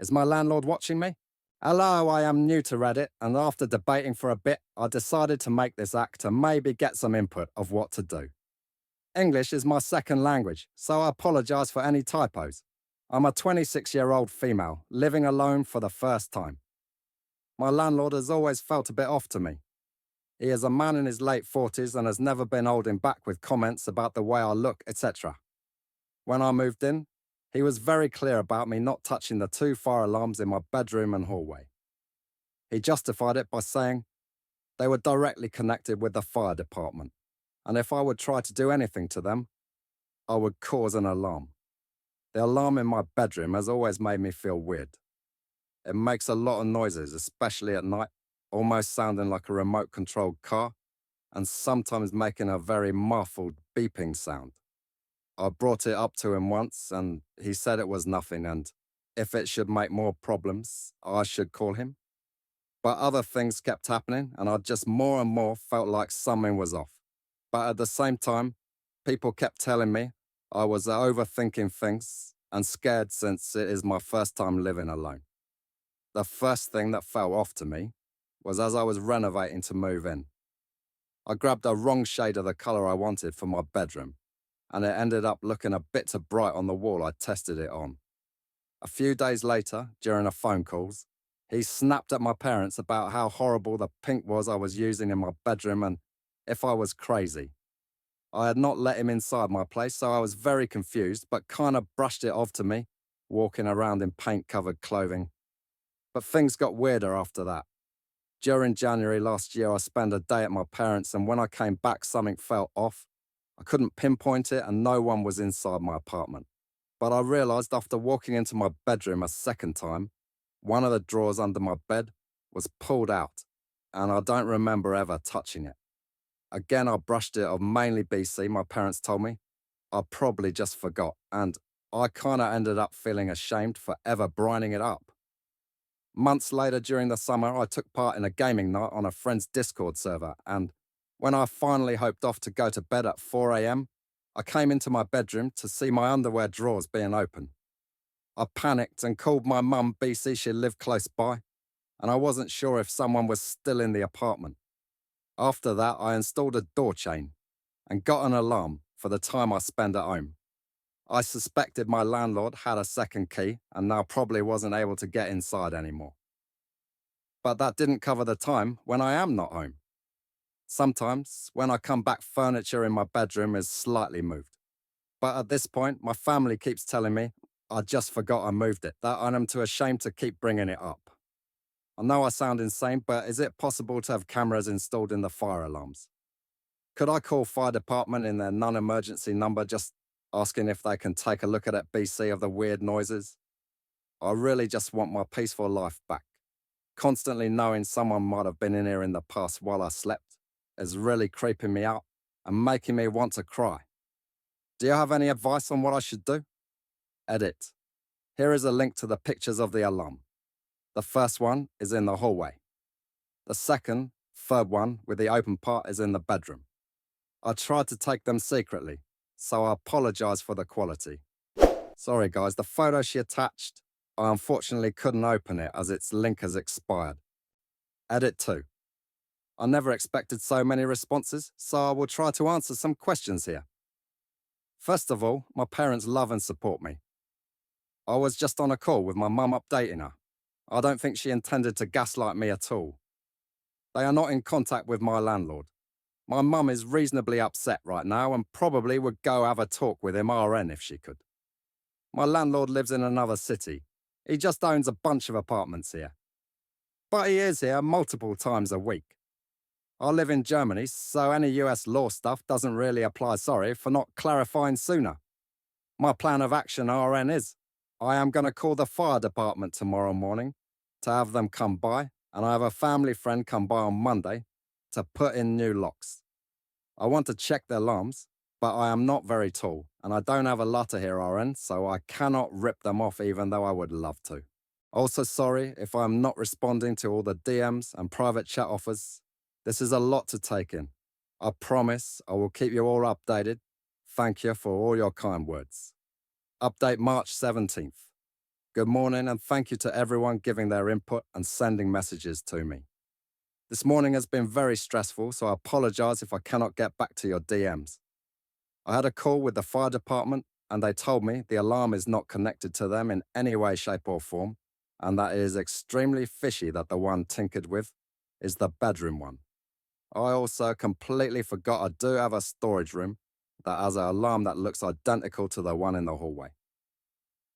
Is my landlord watching me? Hello, I am new to Reddit, and after debating for a bit, I decided to make this act to maybe get some input of what to do. English is my second language, so I apologise for any typos. I'm a 26-year-old female, living alone for the first time. My landlord has always felt a bit off to me. He is a man in his late 40s and has never been holding back with comments about the way I look, etc. When I moved in, he was very clear about me not touching the two fire alarms in my bedroom and hallway. He justified it by saying they were directly connected with the fire department, and if I would try to do anything to them, I would cause an alarm. The alarm in my bedroom has always made me feel weird. It makes a lot of noises, especially at night, almost sounding like a remote-controlled car, and sometimes making a very muffled beeping sound. I brought it up to him once, and he said it was nothing, and if it should make more problems, I should call him. But other things kept happening, and I just more and more felt like something was off. But at the same time, people kept telling me I was overthinking things and scared since it is my first time living alone. The first thing that fell off to me was as I was renovating to move in. I grabbed a wrong shade of the colour I wanted for my bedroom, and it ended up looking a bit too bright on the wall I tested it on. A few days later, during a phone calls, he snapped at my parents about how horrible the pink was I was using in my bedroom and if I was crazy. I had not let him inside my place, so I was very confused, but kind of brushed it off to me, walking around in paint-covered clothing. But things got weirder after that. During January last year, I spent a day at my parents', and when I came back, something felt off. I couldn't pinpoint it, and no one was inside my apartment. But I realised after walking into my bedroom a second time, one of the drawers under my bed was pulled out, and I don't remember ever touching it. Again, I brushed it off, mainly BC, my parents told me. I probably just forgot, and I kind of ended up feeling ashamed for ever brining it up. Months later, during the summer, I took part in a gaming night on a friend's Discord server, and when I finally hoped off to go to bed at 4 a.m., I came into my bedroom to see my underwear drawers being open. I panicked and called my mum BC, she lived close by, and I wasn't sure if someone was still in the apartment. After that, I installed a door chain and got an alarm for the time I spend at home. I suspected my landlord had a second key and now probably wasn't able to get inside anymore. But that didn't cover the time when I am not home. Sometimes, when I come back, furniture in my bedroom is slightly moved. But at this point, my family keeps telling me I just forgot I moved it, that I'm too ashamed to keep bringing it up. I know I sound insane, but is it possible to have cameras installed in the fire alarms? Could I call fire department in their non-emergency number just asking if they can take a look at that BC of the weird noises? I really just want my peaceful life back. Constantly knowing someone might have been in here in the past while I slept is really creeping me out and making me want to cry. Do you have any advice on what I should do? Edit. Here is a link to the pictures of the alarm. The first one is in the hallway. The second, third one with the open part is in the bedroom. I tried to take them secretly, so I apologise for the quality. Sorry guys, the photo she attached, I unfortunately couldn't open it as its link has expired. Edit 2. I never expected so many responses, so I will try to answer some questions here. First of all, my parents love and support me. I was just on a call with my mum updating her. I don't think she intended to gaslight me at all. They are not in contact with my landlord. My mum is reasonably upset right now and probably would go have a talk with him RN if she could. My landlord lives in another city. He just owns a bunch of apartments here. But he is here multiple times a week. I live in Germany, so any US law stuff doesn't really apply, sorry for not clarifying sooner. My plan of action, RN, is I am going to call the fire department tomorrow morning to have them come by, and I have a family friend come by on Monday to put in new locks. I want to check the alarms, but I am not very tall, and I don't have a lot here, RN, so I cannot rip them off even though I would love to. Also sorry if I am not responding to all the DMs and private chat offers. This is a lot to take in. I promise I will keep you all updated. Thank you for all your kind words. Update March 17th. Good morning, and thank you to everyone giving their input and sending messages to me. This morning has been very stressful, so I apologize if I cannot get back to your DMs. I had a call with the fire department, and they told me the alarm is not connected to them in any way, shape, or form, and that it is extremely fishy that the one tinkered with is the bedroom one. I also completely forgot I do have a storage room that has an alarm that looks identical to the one in the hallway.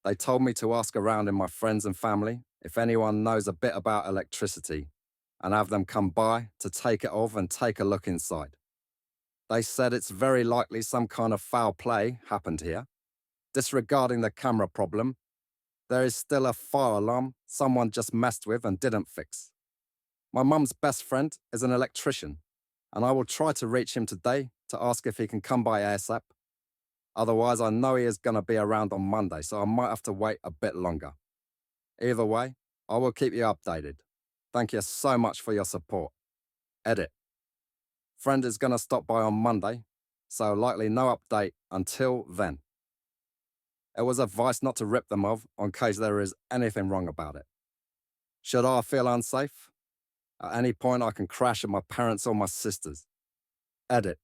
They told me to ask around in my friends and family if anyone knows a bit about electricity and have them come by to take it off and take a look inside. They said it's very likely some kind of foul play happened here. Disregarding the camera problem, there is still a fire alarm someone just messed with and didn't fix. My mum's best friend is an electrician, and I will try to reach him today to ask if he can come by ASAP. Otherwise, I know he is going to be around on Monday, so I might have to wait a bit longer. Either way, I will keep you updated. Thank you so much for your support. Edit. Friend is going to stop by on Monday, so likely no update until then. It was advice not to rip them off in case there is anything wrong about it. Should I feel unsafe? At any point I can crash at my parents or my sisters. Edit.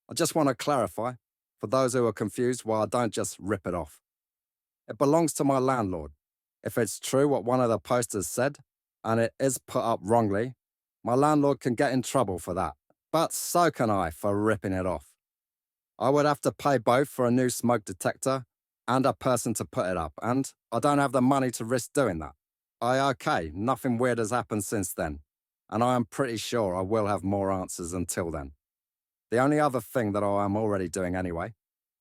I just want to clarify, for those who are confused, why I don't just rip it off. It belongs to my landlord. If it's true what one of the posters said, and it is put up wrongly, my landlord can get in trouble for that. But so can I for ripping it off. I would have to pay both for a new smoke detector and a person to put it up, and I don't have the money to risk doing that. Okay, nothing weird has happened since then, and I am pretty sure I will have more answers until then. The only other thing that I am already doing anyway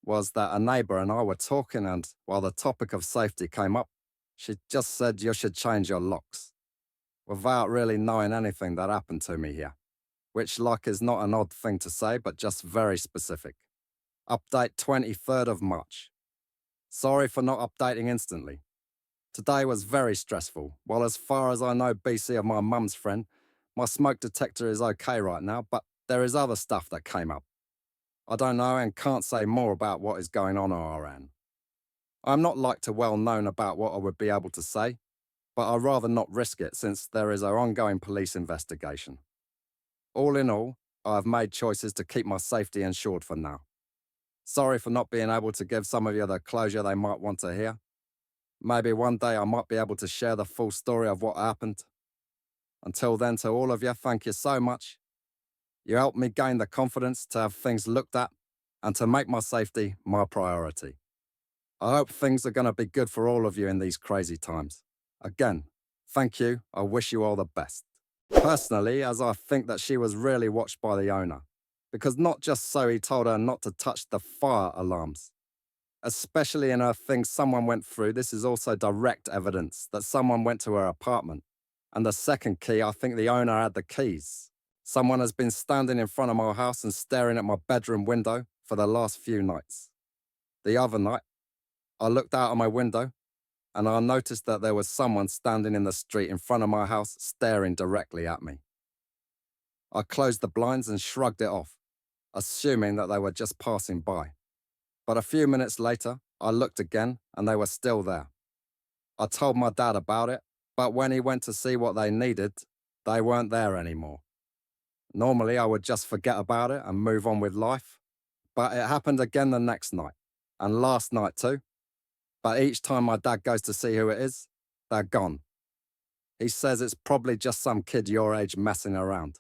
was that a neighbour and I were talking, and while the topic of safety came up, she just said you should change your locks, without really knowing anything that happened to me here, which is not an odd thing to say, but just very specific. Update 23rd of March. Sorry for not updating instantly. Today was very stressful. While as far as I know BC of my mum's friend, my smoke detector is okay right now, but there is other stuff that came up. I don't know and can't say more about what is going on our end. I'm not well known about what I would be able to say, but I'd rather not risk it since there is an ongoing police investigation. All in all, I have made choices to keep my safety ensured for now. Sorry for not being able to give some of you the closure they might want to hear. Maybe one day I might be able to share the full story of what happened. Until then, to all of you, thank you so much. You helped me gain the confidence to have things looked at and to make my safety my priority. I hope things are going to be good for all of you in these crazy times. Again, thank you. I wish you all the best. Personally, as I think that she was really watched by the owner, because not just so he told her not to touch the fire alarms. Especially in her things someone went through, this is also direct evidence that someone went to her apartment. And the second key, I think the owner had the keys. Someone has been standing in front of my house and staring at my bedroom window for the last few nights. The other night, I looked out of my window and I noticed that there was someone standing in the street in front of my house staring directly at me. I closed the blinds and shrugged it off, assuming that they were just passing by. But a few minutes later, I looked again and they were still there. I told my dad about it, but when he went to see what they needed, they weren't there anymore. Normally, I would just forget about it and move on with life, but it happened again the next night, and last night too. But each time my dad goes to see who it is, they're gone. He says it's probably just some kid your age messing around.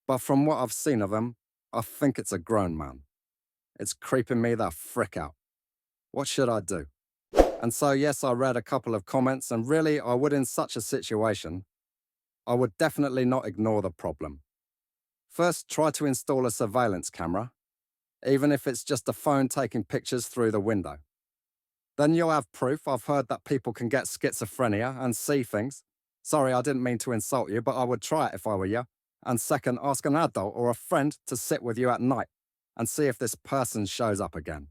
But from what I've seen of him, I think it's a grown man. It's creeping me the frick out. What should I do? And so yes, I read a couple of comments, and really I would in such a situation. I would definitely not ignore the problem. First, try to install a surveillance camera, even if it's just a phone taking pictures through the window. Then you'll have proof. I've heard that people can get schizophrenia and see things. Sorry, I didn't mean to insult you, but I would try it if I were you. And second, ask an adult or a friend to sit with you at night and see if this person shows up again.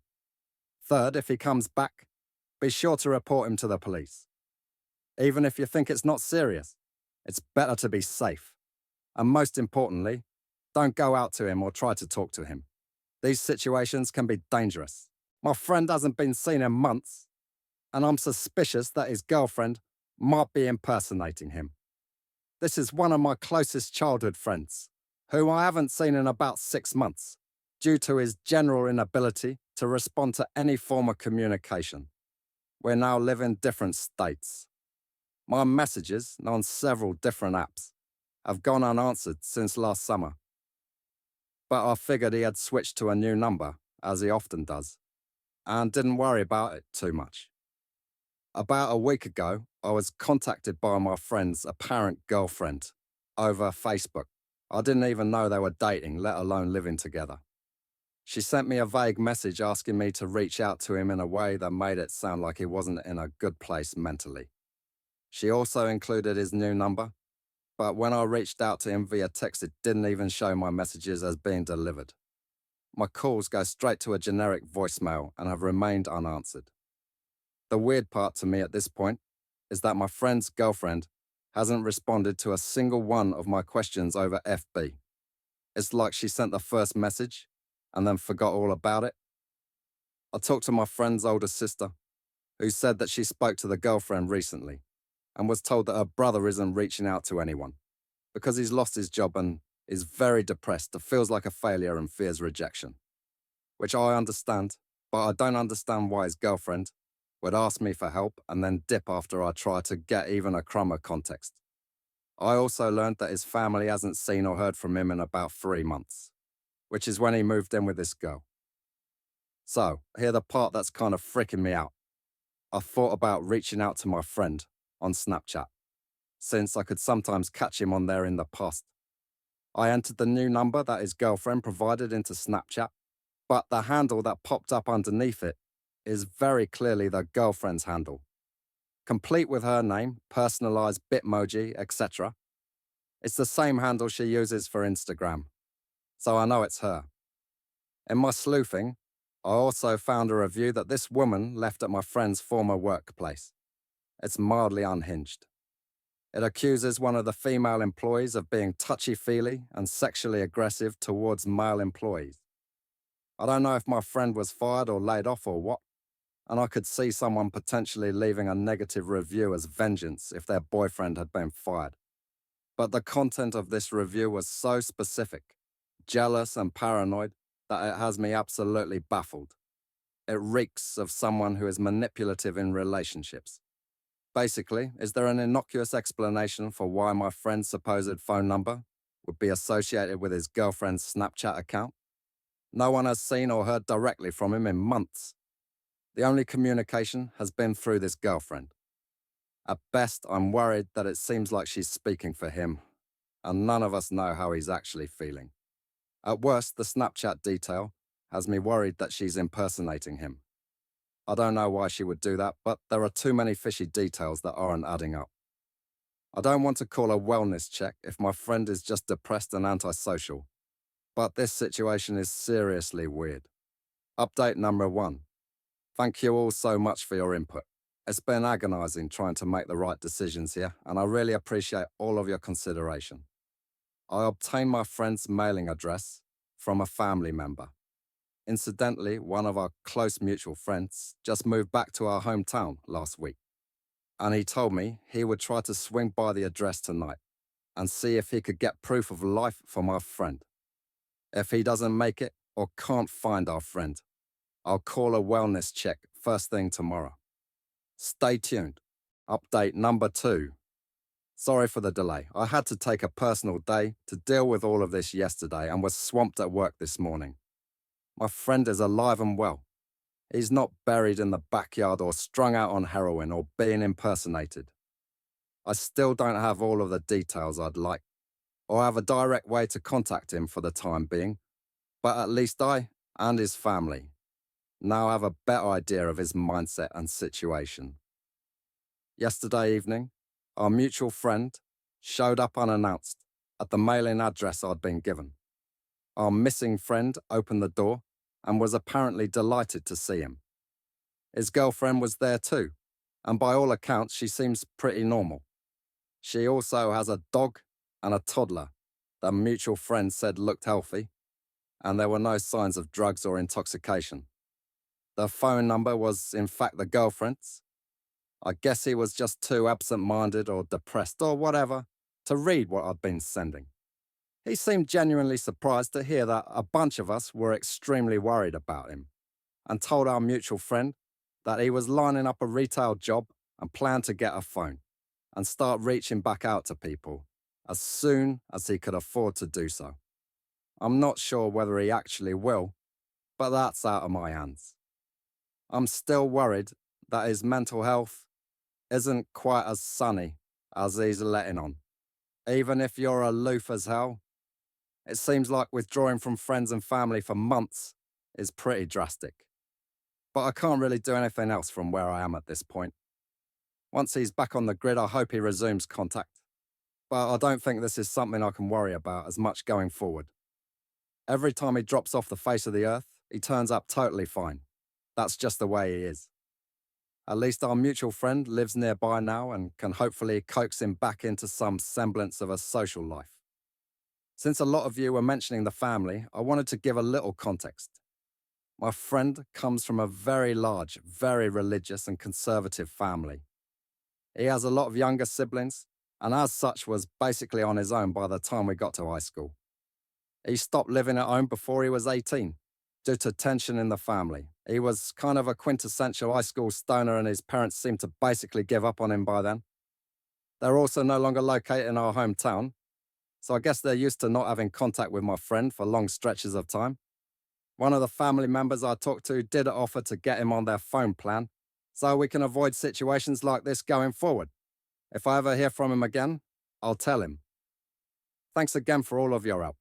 Third, if he comes back, be sure to report him to the police. Even if you think it's not serious, it's better to be safe. And most importantly, don't go out to him or try to talk to him. These situations can be dangerous. My friend hasn't been seen in months. and I'm suspicious that his girlfriend might be impersonating him. This is one of my closest childhood friends, who I haven't seen in about 6 months, due to his general inability to respond to any form of communication. We now live in different states. My messages on several different apps have gone unanswered since last summer, but I figured he had switched to a new number, as he often does, and didn't worry about it too much. About a week ago, I was contacted by my friend's apparent girlfriend over Facebook. I didn't even know they were dating, let alone living together. She sent me a vague message asking me to reach out to him in a way that made it sound like he wasn't in a good place mentally. She also included his new number, but when I reached out to him via text, it didn't even show my messages as being delivered. My calls go straight to a generic voicemail and have remained unanswered. The weird part to me at this point is that my friend's girlfriend hasn't responded to a single one of my questions over FB. It's like she sent the first message and then forgot all about it. I talked to my friend's older sister, who said that she spoke to the girlfriend recently and was told that her brother isn't reaching out to anyone because he's lost his job and is very depressed, feels like a failure and fears rejection. Which I understand, but I don't understand why his girlfriend would ask me for help and then dip after I try to get even a crumb of context. I also learned that his family hasn't seen or heard from him in about 3 months, which is when he moved in with this girl. So, here's the part that's kind of freaking me out. I thought about reaching out to my friend on Snapchat, since I could sometimes catch him on there in the past. I entered the new number that his girlfriend provided into Snapchat, but the handle that popped up underneath it is very clearly the girlfriend's handle, complete with her name, personalized Bitmoji, etc. It's the same handle she uses for Instagram, so I know it's her. In my sleuthing, I also found a review that this woman left at my friend's former workplace. It's mildly unhinged. It accuses one of the female employees of being touchy-feely and sexually aggressive towards male employees. I don't know if my friend was fired or laid off or what, and I could see someone potentially leaving a negative review as vengeance if their boyfriend had been fired. But the content of this review was so specific, jealous and paranoid that it has me absolutely baffled. It reeks of someone who is manipulative in relationships. Basically, is there an innocuous explanation for why my friend's supposed phone number would be associated with his girlfriend's Snapchat account? No one has seen or heard directly from him in months. The only communication has been through this girlfriend. At best, I'm worried that it seems like she's speaking for him, and none of us know how he's actually feeling. At worst, the Snapchat detail has me worried that she's impersonating him. I don't know why she would do that, but there are too many fishy details that aren't adding up. I don't want to call a wellness check if my friend is just depressed and antisocial, but this situation is seriously weird. Update number 1. Thank you all so much for your input. It's been agonizing trying to make the right decisions here, and I really appreciate all of your consideration. I obtained my friend's mailing address from a family member. Incidentally, one of our close mutual friends just moved back to our hometown last week, and he told me he would try to swing by the address tonight and see if he could get proof of life for my friend. If he doesn't make it or can't find our friend, I'll call a wellness check first thing tomorrow. Stay tuned. Update number 2. Sorry for the delay. I had to take a personal day to deal with all of this yesterday and was swamped at work this morning. My friend is alive and well. He's not buried in the backyard or strung out on heroin or being impersonated. I still don't have all of the details I'd like, or have a direct way to contact him for the time being, but at least I, and his family, now have a better idea of his mindset and situation. Yesterday evening, our mutual friend showed up unannounced at the mailing address I'd been given. Our missing friend opened the door and was apparently delighted to see him. His girlfriend was there too, and by all accounts she seems pretty normal. She also has a dog and a toddler that mutual friend said looked healthy, and there were no signs of drugs or intoxication. The phone number was in fact the girlfriend's, I guess he was just too absent-minded or depressed or whatever to read what I'd been sending. He seemed genuinely surprised to hear that a bunch of us were extremely worried about him, and told our mutual friend that he was lining up a retail job and planned to get a phone and start reaching back out to people as soon as he could afford to do so. I'm not sure whether he actually will, but that's out of my hands. I'm still worried that his mental health isn't quite as sunny as he's letting on. Even if you're aloof as hell, it seems like withdrawing from friends and family for months is pretty drastic. But I can't really do anything else from where I am at this point. Once he's back on the grid, I hope he resumes contact. But I don't think this is something I can worry about as much going forward. Every time he drops off the face of the earth, he turns up totally fine. That's just the way he is. At least our mutual friend lives nearby now and can hopefully coax him back into some semblance of a social life. Since a lot of you were mentioning the family, I wanted to give a little context. My friend comes from a very large, very religious and conservative family. He has a lot of younger siblings, and as such was basically on his own by the time we got to high school. He stopped living at home before he was 18, due to tension in the family. He was kind of a quintessential high school stoner, and his parents seemed to basically give up on him by then. They're also no longer located in our hometown, so I guess they're used to not having contact with my friend for long stretches of time. One of the family members I talked to did offer to get him on their phone plan, so we can avoid situations like this going forward. If I ever hear from him again, I'll tell him. Thanks again for all of your help.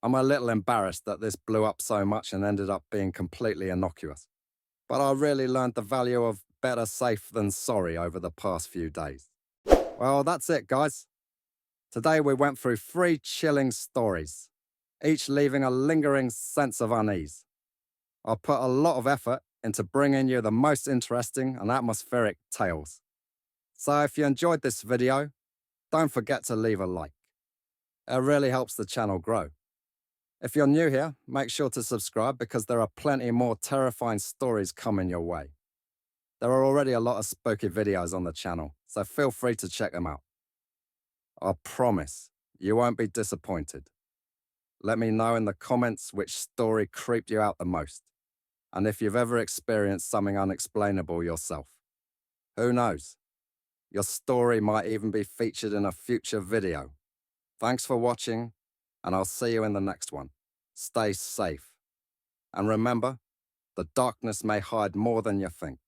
I'm a little embarrassed that this blew up so much and ended up being completely innocuous. But I really learned the value of better safe than sorry over the past few days. Well, that's it, guys. Today we went through 3 chilling stories, each leaving a lingering sense of unease. I put a lot of effort into bringing you the most interesting and atmospheric tales. So if you enjoyed this video, don't forget to leave a like. It really helps the channel grow. If you're new here, make sure to subscribe because there are plenty more terrifying stories coming your way. There are already a lot of spooky videos on the channel, so feel free to check them out. I promise you won't be disappointed. Let me know in the comments which story creeped you out the most, and if you've ever experienced something unexplainable yourself. Who knows? Your story might even be featured in a future video. Thanks for watching, and I'll see you in the next one. Stay safe. And remember, the darkness may hide more than you think.